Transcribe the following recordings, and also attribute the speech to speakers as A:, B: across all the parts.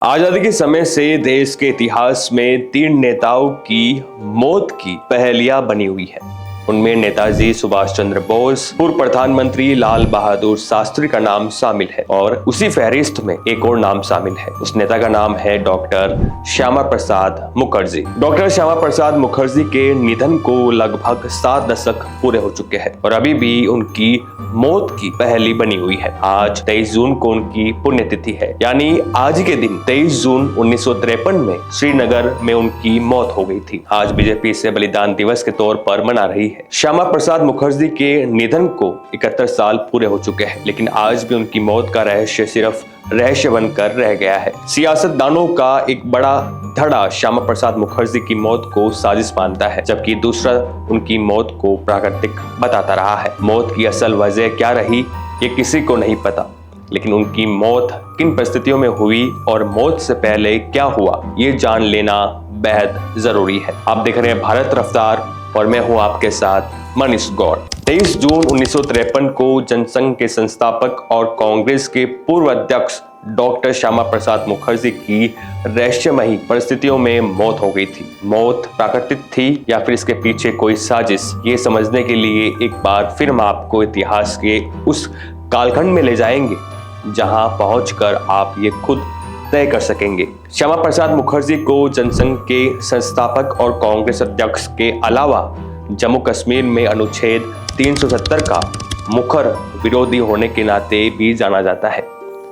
A: आजादी के समय से देश के इतिहास में 3 नेताओं की मौत की पहेलियां बनी हुई है। उनमें नेताजी सुभाष चंद्र बोस, पूर्व प्रधानमंत्री लाल बहादुर शास्त्री का नाम शामिल है और उसी फहरिस्त में एक और नाम शामिल है। उस नेता का नाम है डॉक्टर श्यामा प्रसाद मुखर्जी। डॉक्टर श्यामा प्रसाद मुखर्जी के निधन को लगभग 7 दशक पूरे हो चुके हैं और अभी भी उनकी मौत की पहेली बनी हुई है। आज 23 जून को उनकी पुण्यतिथि है, यानी आज के दिन 23 जून 1953 में श्रीनगर में उनकी मौत हो गई थी। आज बीजेपी इसे बलिदान दिवस के तौर पर मना रही है। श्यामा प्रसाद मुखर्जी के निधन को 71 साल पूरे हो चुके हैं, लेकिन आज भी उनकी मौत का रहस्य सिर्फ रहस्य बनकर रह गया है। सियासतदानों का एक बड़ा धड़ा श्यामा प्रसाद मुखर्जी की मौत को साजिश मानता है, जबकि दूसरा उनकी मौत को प्राकृतिक बताता रहा है। मौत की असल वजह क्या रही ये किसी को नहीं पता, लेकिन उनकी मौत किन परिस्थितियों में हुई और मौत से पहले क्या हुआ ये जान लेना बेहद जरूरी है। आप देख रहे हैं भारत रफ्तार और मैं हूं आपके साथ मनीष गौड़। 23 जून 1953 को जनसंघ के संस्थापक और कांग्रेस के पूर्व अध्यक्ष डॉक्टर श्यामा प्रसाद मुखर्जी की रहस्यमयी परिस्थितियों में मौत हो गई थी। मौत प्राकृतिक थी या फिर इसके पीछे कोई साजिश, ये समझने के लिए एक बार फिर हम आपको इतिहास के उस कालखंड में ले जाएंगे जहां पहुंचकर आप ये खुद तय कर सकेंगे। श्यामा प्रसाद मुखर्जी को जनसंघ के संस्थापक और कांग्रेस अध्यक्ष के अलावा जम्मू कश्मीर में अनुच्छेद 370 का मुखर विरोधी होने के नाते भी जाना जाता है।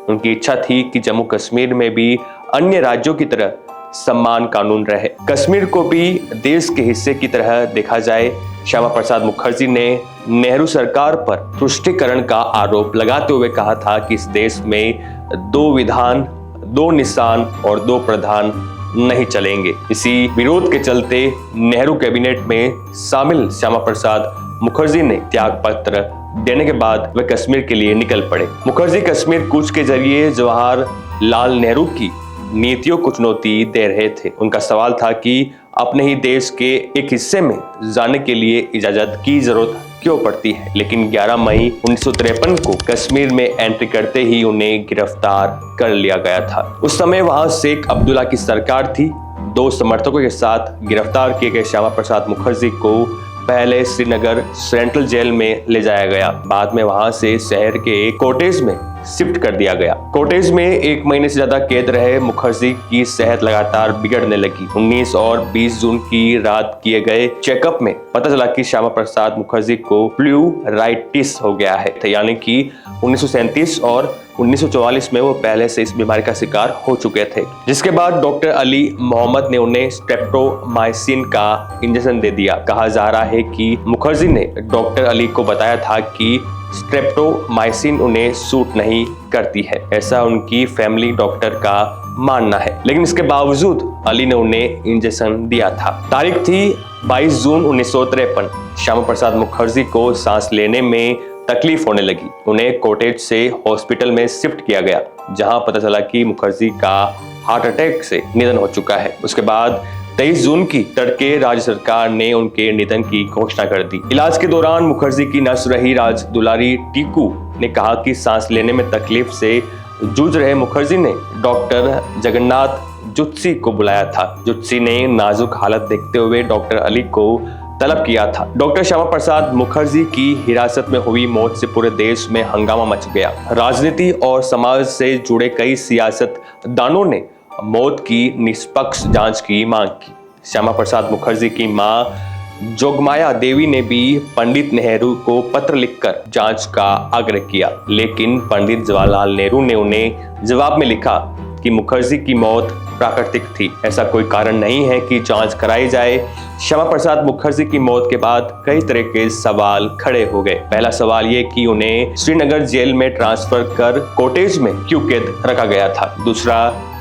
A: उनकी इच्छा थी कि जम्मू कश्मीर में भी अन्य राज्यों की तरह सम्मान कानून रहे, कश्मीर को भी देश के हिस्से की तरह देखा जाए। श्यामा प्रसाद मुखर्जी ने नेहरू सरकार पर तुष्टीकरण का आरोप लगाते हुए कहा था कि इस देश में 2 विधान, 2 निशान और 2 प्रधान नहीं चलेंगे। इसी विरोध के चलते नेहरू कैबिनेट में शामिल श्यामा प्रसाद मुखर्जी ने त्याग पत्र देने के बाद वे कश्मीर के लिए निकल पड़े। मुखर्जी कश्मीर कूच के जरिए जवाहरलाल नेहरू की नीतियों को चुनौती दे रहे थे। उनका सवाल था कि अपने ही देश के एक हिस्से में जाने के लिए इजाजत की जरूरत क्यों पड़ती है, लेकिन 11 मई 1953 को कश्मीर में एंट्री करते ही उन्हें गिरफ्तार कर लिया गया था। उस समय वहां शेख अब्दुल्ला की सरकार थी। 2 समर्थकों के साथ गिरफ्तार किए गए श्यामा प्रसाद मुखर्जी को पहले श्रीनगर सेंट्रल जेल में ले जाया गया, बाद में वहां से शहर के एक कॉटेज में शिफ्ट कर दिया गया। कॉटेज में 1 महीने से ज्यादा कैद रहे मुखर्जी की सेहत लगातार बिगड़ने लगी। 19 और 20 जून की रात किए गए चेकअप में पता चला कि श्यामा प्रसाद मुखर्जी को प्लूराइटिस हो गया है, यानी कि 1937 और 1944 में वो पहले से इस बीमारी का शिकार हो चुके थे। जिसके बाद डॉक्टर अली मोहम्मद ने उन्हें स्ट्रेप्टोमाइसिन का इंजेक्शन दे दिया। कहा जा रहा है कि मुखर्जी ने डॉक्टर अली को बताया था कि स्ट्रेप्टोमाइसिन उन्हें सूट नहीं करती है, ऐसा उनकी फैमिली डॉक्टर का मानना है, लेकिन इसके बावजूद अली ने उन्हें इंजेक्शन दिया था। तारीख थी 22 जून 1953। श्यामा प्रसाद मुखर्जी को सांस लेने में तकलीफ होने लगी। उन्हें कॉटेज से हॉस्पिटल में शिफ्ट किया गया, जहां पता चला कि मुखर्जी का हार्ट अटैक से निधन हो चुका है। उसके बाद 23 जून की तड़के राज्य सरकार ने उनके निधन की घोषणा कर दी। इलाज के दौरान मुखर्जी की नर्स रही राज दुलारी टीकू ने कहा कि सांस लेने में तकलीफ से जूझ रहे मुखर्जी ने डॉक्टर जगन्नाथ जुत्सी को बुलाया था। जुत्सी ने नाजुक हालत देखते हुए डॉक्टर अली को तलब किया था। डॉक्टर श्यामा प्रसाद मुखर्जी की हिरासत में हुई मौत से पूरे देश में हंगामा मच गया। राजनीति और समाज से जुड़े कई सियासतदानों ने मौत की निष्पक्ष जांच की मांग की। श्यामा प्रसाद मुखर्जी की मां जोगमाया देवी ने भी पंडित नेहरू को पत्र लिखकर जांच का आग्रह किया, लेकिन पंडित जवाहरलाल नेहरू ने उन्हें जवाब में लिखा कि मुखर्जी की मौत प्राकृतिक थी, ऐसा कोई कारण नहीं है कि जांच कराई जाए। श्यामा प्रसाद मुखर्जी की मौत के बाद कई तरह के सवाल खड़े हो गए। पहला सवाल ये कि उन्हें श्रीनगर जेल में ट्रांसफर कर कॉटेज में क्यों कैद रखा गया था। दूसरा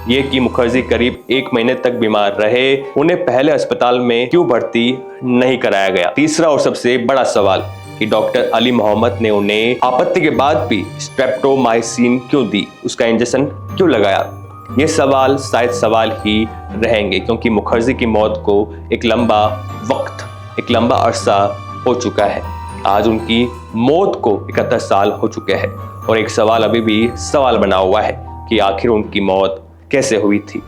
A: ये कि मुखर्जी करीब 1 महीने तक बीमार रहे, उन्हें पहले अस्पताल में क्यों भर्ती नहीं कराया गया। तीसरा और सबसे बड़ा सवाल कि डॉक्टर अली मोहम्मद ने उन्हें आपत्ति के बाद भी स्ट्रेप्टोमाइसिन क्यों दी, उसका इंजेक्शन क्यों लगाया। ये सवाल शायद सवाल ही रहेंगे, क्योंकि मुखर्जी की मौत को एक लंबा अरसा हो चुका है। आज उनकी मौत को 71 साल हो चुके हैं और एक सवाल अभी भी सवाल बना हुआ है कि आखिर उनकी मौत कैसे हुई थी।